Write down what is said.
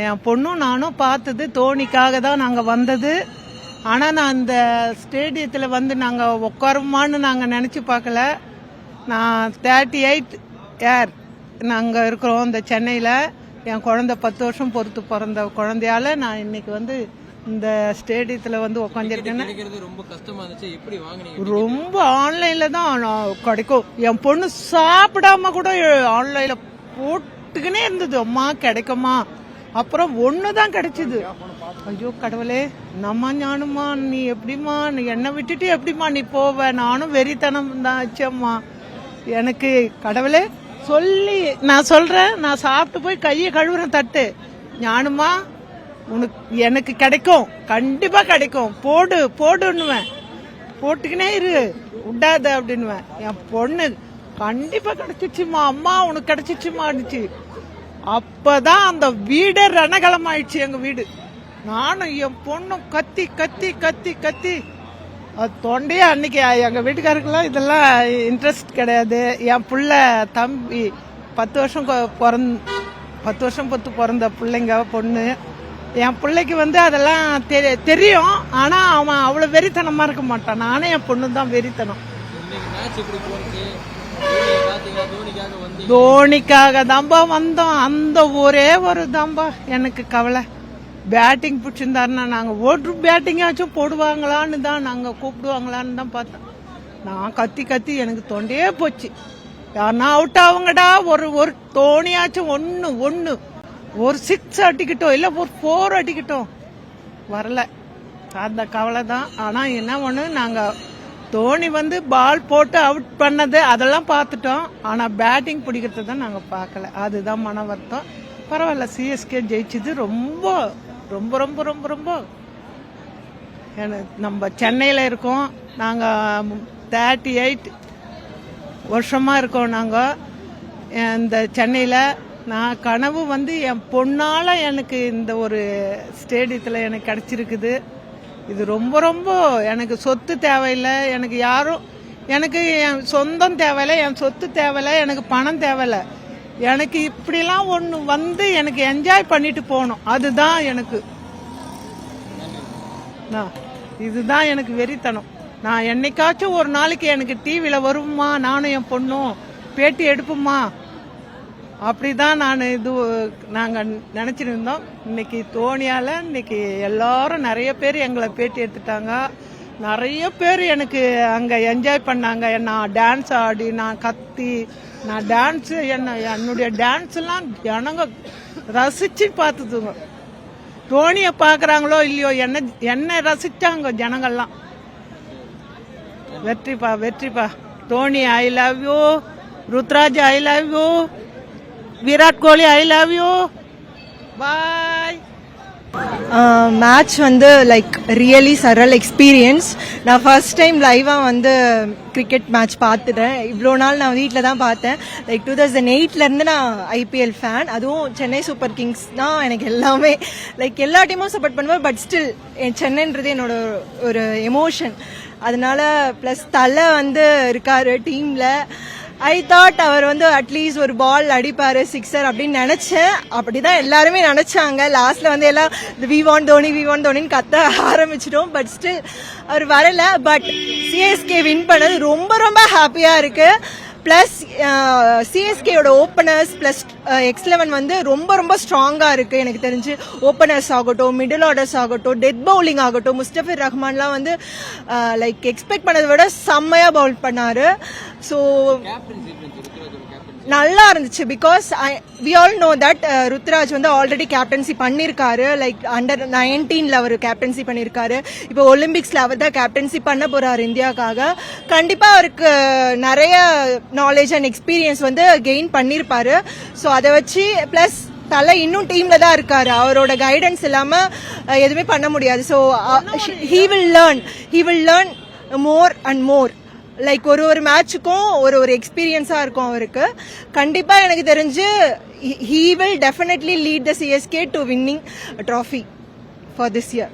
என் பொண்ணும் நானும் பார்த்தது தோனிக்காக தான் நாங்கள் வந்தது. ஆனால் நான் இந்த ஸ்டேடியத்தில் வந்து நாங்கள் உட்காருமான்னு நாங்கள் நினச்சி பார்க்கல. நான் 38 ஏர் நாங்கள் இருக்கிறோம் இந்த சென்னையில். என் குழந்தை 10 வருஷம் பொறுத்து பிறந்த குழந்தையால நான் இன்னைக்கு வந்து இந்த ஸ்டேடியத்தில் வந்து உட்காந்துருக்கேன். ரொம்ப ஆன்லைனில் தான் கிடைக்கும். என் பொண்ணு சாப்பிடாம கூட ஆன்லைனில் போட்டுக்கினே இருந்தது, அம்மா கிடைக்குமா. அப்புறம் ஒன்று தான் கிடைச்சிது. ஐயோ கடவுளே, நம்ம ஞானுமா நீ எப்படிமா, நீ என்னை விட்டுட்டு எப்படிமா நீ போவ. நானும் வெறித்தனம் தான் ஆச்சம்மா எனக்கு. கடவுளே சொல்லி நான் சொல்றேன், நான் சாப்பிட்டு போய் கையை கழுவுறேன் தட்டு. ஞானுமா உனக்கு எனக்கு கிடைக்கும், கண்டிப்பா கிடைக்கும், போடு போடுன்னுவேன், போட்டுக்கினே இரு விடாத அப்படின்னுவேன். என் பொண்ணு கண்டிப்பா கிடைச்சிச்சுமா, அம்மா உனக்கு கிடைச்சிச்சுமா அடிச்சு. அப்பதான் அந்த வீடே ரணகலம் ஆயிடுச்சு எங்க வீடு. நானும் என் பொண்ணும் கத்தி கத்தி கத்தி கத்தி அது தொண்டையே. அன்னைக்கு எங்க வீட்டுக்காருக்கெல்லாம் இதெல்லாம் இன்ட்ரெஸ்ட் கிடையாது. என் புள்ள தம்பி 10 வருஷம் 10 வருஷம் பொத்து பிறந்த பிள்ளைங்க பொண்ணு. என் பிள்ளைக்கு வந்து அதெல்லாம் தெரியும். ஆனா அவன் அவ்வளவு வெறித்தனமா இருக்க மாட்டான். நானே என் பொண்ணு தான் வெறித்தனம். தோனிக்காக தாம்பா வந்தோம். அந்த ஒரே ஒரு தாம்பா எனக்கு கவலை. பேட்டிங் பிடிச்சிருந்தாருன்னா நாங்க ஓட்டு பேட்டிங்காச்சும் போடுவாங்களான்னு தான், நாங்க கூப்பிடுவாங்களான்னு தான் பார்த்தோம். நான் கத்தி கத்தி எனக்கு தொண்டையே போச்சு. யாருன்னா அவுட் ஆகுங்கடா, ஒரு தோனியாச்சும் ஒன்னு ஒரு 6 அடிக்கட்டும், இல்ல ஒரு 4 அடிக்கட்டும். வரல, அந்த கவலை தான். ஆனா என்ன ஒண்ணு, நாங்க தோனி வந்து பால் போட்டு அவுட் பண்ணது அதெல்லாம் பார்த்துட்டோம். ஆனா பேட்டிங் பிடிக்கிறது தான் நாங்க பார்க்கல. அதுதான் மன வருத்தம். பரவாயில்ல, சிஎஸ்கே ஜெயிச்சது ரொம்ப ரொம்ப ரொம்ப ரொம்ப ரொம்ப. நம்ம சென்னையில இருக்கோம், நாங்க 38 வருஷமா இருக்கோம் நாங்க இந்த சென்னையில. நான் கனவு வந்து என் பொண்ணால எனக்கு இந்த ஒரு ஸ்டேடியத்தில் எனக்கு கிடைச்சிருக்குது. இது ரொம்ப ரொம்ப எனக்கு சொத்து தேவையில்லை, எனக்கு யாரும், எனக்கு என் சொந்தம் தேவையில்லை, என் சொத்து தேவையில்லை, எனக்கு பணம் தேவையில்லை. எனக்கு இப்படிலாம் ஒன்று வந்து எனக்கு என்ஜாய் பண்ணிட்டு போகணும். அதுதான் எனக்கு, இதுதான் எனக்கு வெறித்தனம். நான் என்னைக்காச்சும் ஒரு நாளைக்கு எனக்கு டிவியில் வருமா, நானும் என் பொண்ணும் பேட்டி எடுப்போமா, அப்படிதான் நாங்கள் நினைச்சிட்டு இருந்தோம். இன்னைக்கு தோனியால இன்னைக்கு எல்லாரும் நிறைய பேர் எங்களை பேட்டி எடுத்துட்டாங்க. நிறைய பேர் எனக்கு அங்க என்ஜாய் பண்ணாங்க. நான் டான்ஸ் ஆடி, நான் கத்தி, நான் டான்ஸ், என்னுடைய டான்ஸ் எல்லாம் ஜனங்க ரசிச்சு பார்த்துதுங்க. தோனியை பாக்குறாங்களோ இல்லையோ, என்ன ரசிச்சாங்க ஜனங்கள்லாம். வெற்றிப்பா வெற்றிப்பா. Dhoni I love you, Ruturaj I love you, Virat Kohli I love you, bye. Match வந்து லைக் ரியலி சரல் எக்ஸ்பீரியன்ஸ். நான் ஃபர்ஸ்ட் டைம் லைவாக வந்து கிரிக்கெட் மேட்ச் பார்த்துட்டேன். இவ்வளோ நாள் நான் வீட்டில் தான் பார்த்தேன். லைக் 2008லேருந்து நான் ஐபிஎல் ஃபேன். அதுவும் சென்னை சூப்பர் கிங்ஸ் தான் எனக்கு எல்லாமே. லைக் எல்லா டீமும் சப்போர்ட் பண்ணுவேன். பட் ஸ்டில் சென்னைன்றது என்னோட ஒரு எமோஷன். அதனால ப்ளஸ் தலை வந்து இருக்காரு டீமில். ஐ தாட் அவர் வந்து அட்லீஸ்ட் ஒரு பால் அடிப்பாரு, சிக்ஸர் அப்படின்னு நினைச்சேன். அப்படிதான் எல்லாருமே நினைச்சாங்க. லாஸ்ட்ல வந்து எல்லாம் வி வாண்ட் தோனின்னு கத்த ஆரம்பிச்சிட்டோம். பட் ஸ்டில் அவர் வரல. பட் சிஎஸ்கே வின் பண்ணது ரொம்ப ரொம்ப ஹாப்பியா இருக்கு. பிளஸ் சிஎஸ்கேயோட ஓப்பனர்ஸ் பிளஸ் X11 வந்து ரொம்ப ரொம்ப ஸ்ட்ராங்கா இருக்கு. எனக்கு தெரிஞ்சு ஓப்பனர்ஸ் ஆகட்டும், மிடில் ஆர்டர்ஸ் ஆகட்டும், டெத் பவுலிங் ஆகட்டும், முஸ்டபிர் ரஹ்மான்லாம் வந்து லைக் எக்ஸ்பெக்ட் பண்ணதை விட செம்மையா பவுல் பண்ணாரு. ஸோ நல்லா இருந்துச்சு. Because we all know that Ruturaj வந்து ஆல்ரெடி கேப்டன்சி பண்ணிருக்காரு. லைக் அண்டர் 19ல அவர் கேப்டன்சி பண்ணிருக்காரு. இப்போ ஒலிம்பிக்ஸ்ல அவர் தான் கேப்டன்சி பண்ண போறாரு இந்தியாவுக்காக. கண்டிப்பா அவருக்கு நிறைய நாலேஜ் அண்ட் எக்ஸ்பீரியன்ஸ் வந்து கெயின் பண்ணிருப்பாரு. ஸோ அதை வச்சு பிளஸ் தலை இன்னும் டீம்ல தான் இருக்காரு. அவரோட கைடன்ஸ் இல்லாம எதுவுமே பண்ண முடியாது. So he will learn more and more. Like ஒரு மேட்சுக்கும் ஒரு எக்ஸ்பீரியன்ஸா இருக்கும் அவருக்கு. கண்டிப்பா எனக்கு தெரிஞ்சு he will definitely lead the CSK to winning a trophy for this year.